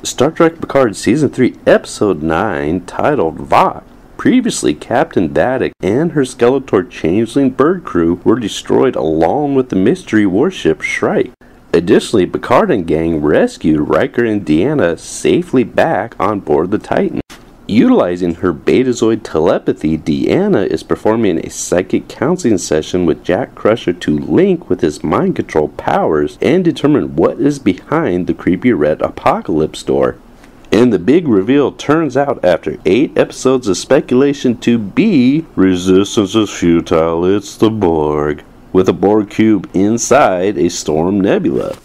Star Trek Picard Season 3, Episode 9, titled Vok. Previously, Captain Vadic and her Skeletor changeling bird crew were destroyed along with the mystery warship Shrike. Additionally, Picard and gang rescued Riker and Deanna safely back on board the Titan. Utilizing her Betazoid telepathy, Deanna is performing a psychic counseling session with Jack Crusher to link with his mind control powers and determine what is behind the creepy red apocalypse door. And the big reveal turns out after 8 episodes of speculation to be resistance is futile, it's the Borg, with a Borg cube inside a storm nebula.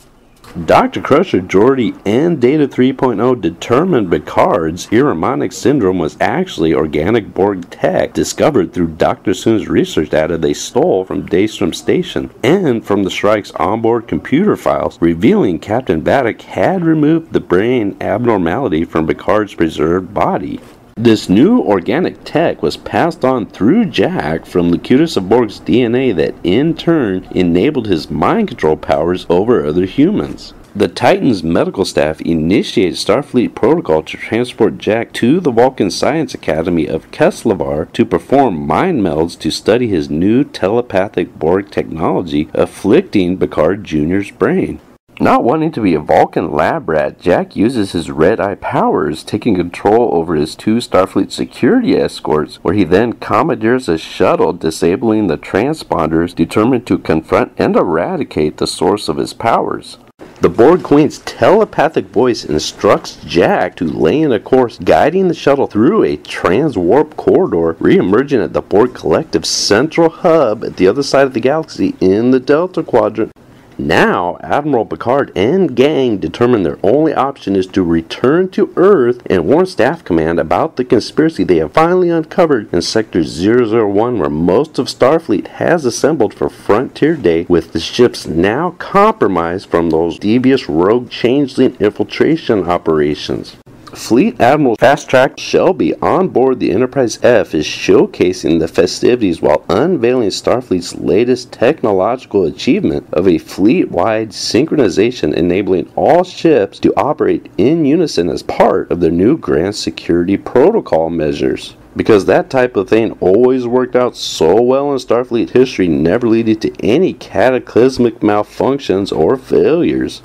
Dr. Crusher, Geordi, and Data 3.0 determined Picard's Iremonic syndrome was actually organic Borg tech discovered through Dr. Soon's research data they stole from Daystrom Station and from the Shrike's onboard computer files, revealing Captain Vadic had removed the brain abnormality from Picard's preserved body. This new organic tech was passed on through Jack from the cutest of Borg's DNA that in turn enabled his mind control powers over other humans. The Titan's medical staff initiated Starfleet protocol to transport Jack to the Vulcan Science Academy of Keflavar to perform mind melds to study his new telepathic Borg technology afflicting Picard Jr.'s brain. Not wanting to be a Vulcan lab rat, Jack uses his red-eye powers, taking control over his 2 Starfleet security escorts, where he then commandeers a shuttle, disabling the transponders, determined to confront and eradicate the source of his powers. The Borg Queen's telepathic voice instructs Jack to lay in a course, guiding the shuttle through a trans-warp corridor, re-emerging at the Borg Collective's central hub at the other side of the galaxy in the Delta Quadrant. Now, Admiral Picard and gang determine their only option is to return to Earth and warn Staff Command about the conspiracy they have finally uncovered in Sector 001, where most of Starfleet has assembled for Frontier Day, with the ships now compromised from those devious rogue changeling infiltration operations. Fleet Admiral Fast Track Shelby on board the Enterprise-F is showcasing the festivities while unveiling Starfleet's latest technological achievement of a fleet-wide synchronization enabling all ships to operate in unison as part of their new grand security protocol measures. Because that type of thing always worked out so well in Starfleet history, never leading to any cataclysmic malfunctions or failures.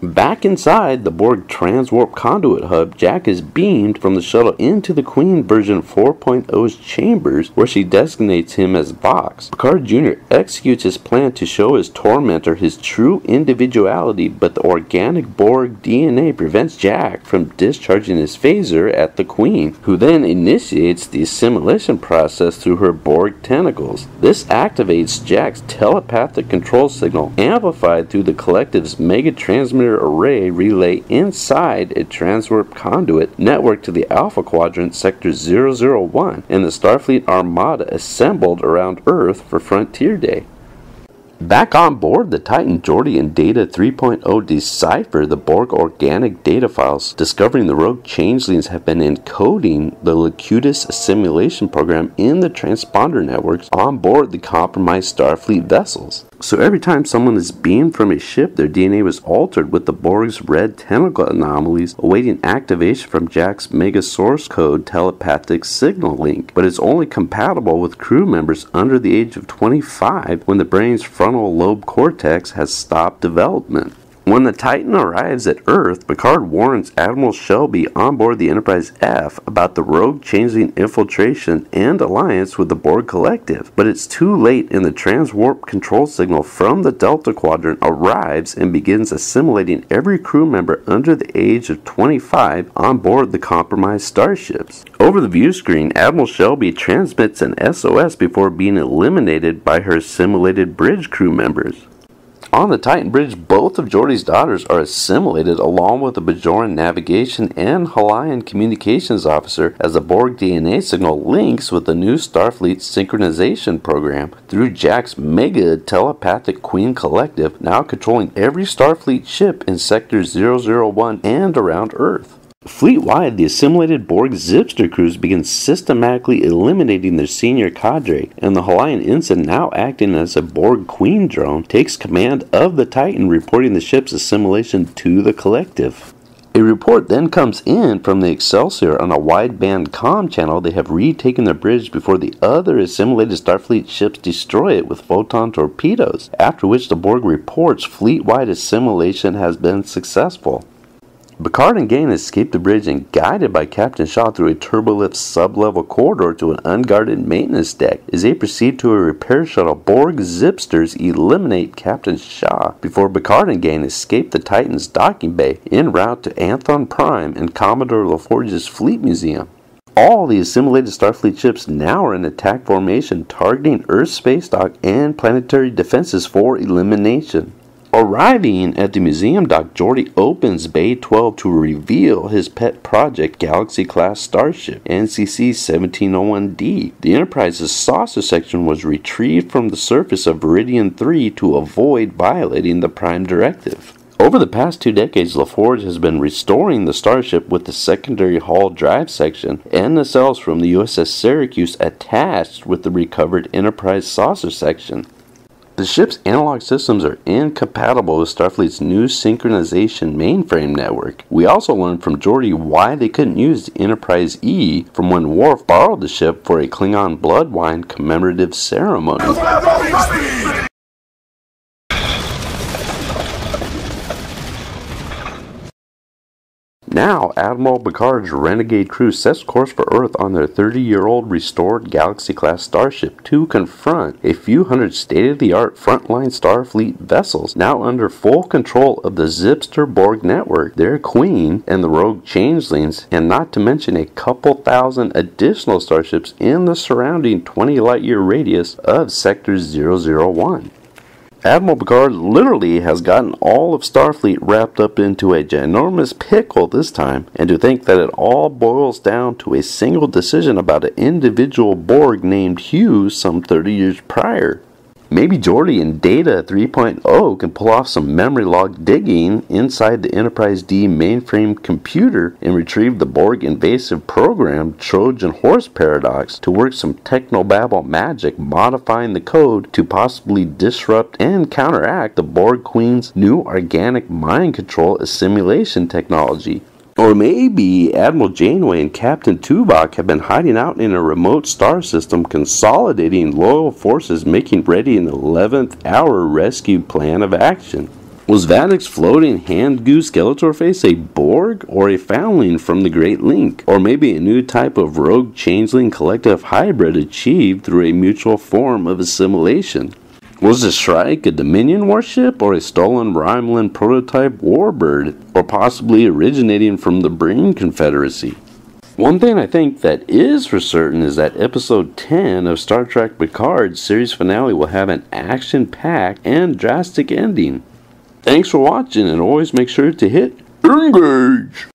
Back inside the Borg Transwarp Conduit Hub, Jack is beamed from the shuttle into the Queen version 4.0's chambers, where she designates him as Vok. Picard Jr. executes his plan to show his tormentor his true individuality, but the organic Borg DNA prevents Jack from discharging his phaser at the Queen, who then initiates the assimilation process through her Borg tentacles. This activates Jack's telepathic control signal, amplified through the Collective's mega transmitter array relay inside a transwarp conduit network to the Alpha Quadrant Sector 001 and the Starfleet Armada assembled around Earth for Frontier Day. Back on board the Titan, Geordi and Data 3.0 decipher the Borg organic data files, discovering the rogue changelings have been encoding the Locutus assimilation program in the transponder networks on board the compromised Starfleet vessels. So every time someone is beamed from a ship, their DNA was altered with the Borg's red tentacle anomalies, awaiting activation from Jack's mega source code telepathic signal link, but it's only compatible with crew members under the age of 25 when the brain's frontal lobe cortex has stopped development. When the Titan arrives at Earth, Picard warns Admiral Shelby on board the Enterprise-F about the rogue changeling infiltration and alliance with the Borg Collective, but it's too late, and the transwarp control signal from the Delta Quadrant arrives and begins assimilating every crew member under the age of 25 on board the compromised starships. Over the view screen, Admiral Shelby transmits an SOS before being eliminated by her assimilated bridge crew members. On the Titan bridge, both of Geordi's daughters are assimilated along with the Bajoran navigation and Hawaiian communications officer as the Borg DNA signal links with the new Starfleet synchronization program through Jack's mega telepathic Queen Collective, now controlling every Starfleet ship in Sector 001 and around Earth. Fleet-wide, the assimilated Borg Zipster crews begin systematically eliminating their senior cadre, and the Hawaiian ensign, now acting as a Borg Queen drone, takes command of the Titan, reporting the ship's assimilation to the Collective. A report then comes in from the Excelsior on a wideband comm channel. They have retaken the bridge before the other assimilated Starfleet ships destroy it with photon torpedoes, after which the Borg reports fleet-wide assimilation has been successful. Picard and gang escape the bridge and, guided by Captain Shaw through a turbolift sub-level corridor to an unguarded maintenance deck, as they proceed to a repair shuttle. Borg Zipsters eliminate Captain Shaw before Picard and gang escape the Titan's docking bay en route to Athan Prime and Commodore LaForge's Fleet Museum. All the assimilated Starfleet ships now are in attack formation, targeting Earth's space dock and planetary defenses for elimination. Arriving at the museum dock, Geordi opens Bay 12 to reveal his pet project, Galaxy Class Starship, NCC 1701D. The Enterprise's saucer section was retrieved from the surface of Viridian 3 to avoid violating the Prime Directive. Over the past 2 decades, LaForge has been restoring the Starship with the secondary hull drive section and nacelles from the USS Syracuse attached with the recovered Enterprise saucer section. The ship's analog systems are incompatible with Starfleet's new synchronization mainframe network. We also learned from Geordi why they couldn't use the Enterprise-E from when Worf borrowed the ship for a Klingon blood wine commemorative ceremony. Now, Admiral Picard's renegade crew sets course for Earth on their 30-year-old restored Galaxy-class starship to confront a few hundred state-of-the-art frontline Starfleet vessels now under full control of the Zipster Borg network, their queen, and the rogue changelings, and not to mention a couple thousand additional starships in the surrounding 20 light-year radius of Sector 001. Admiral Picard literally has gotten all of Starfleet wrapped up into a ginormous pickle this time, and to think that it all boils down to a single decision about an individual Borg named Hugh some 30 years prior. Maybe Geordi and Data 3.0 can pull off some memory log digging inside the Enterprise-D mainframe computer and retrieve the Borg invasive program Trojan Horse Paradox to work some technobabble magic, modifying the code to possibly disrupt and counteract the Borg Queen's new organic mind control assimilation technology. Or maybe Admiral Janeway and Captain Tuvok have been hiding out in a remote star system, consolidating loyal forces, making ready an 11th hour rescue plan of action. Was Vadic's floating hand-goo Skeletor face a Borg or a foundling from the Great Link? Or maybe a new type of rogue changeling collective hybrid achieved through a mutual form of assimilation? Was the Shrike a Dominion warship or a stolen Romulan prototype warbird, or possibly originating from the Brain Confederacy? One thing I think that is for certain is that episode 10 of Star Trek Picard's series finale will have an action-packed and drastic ending. Thanks for watching, and always make sure to hit engage!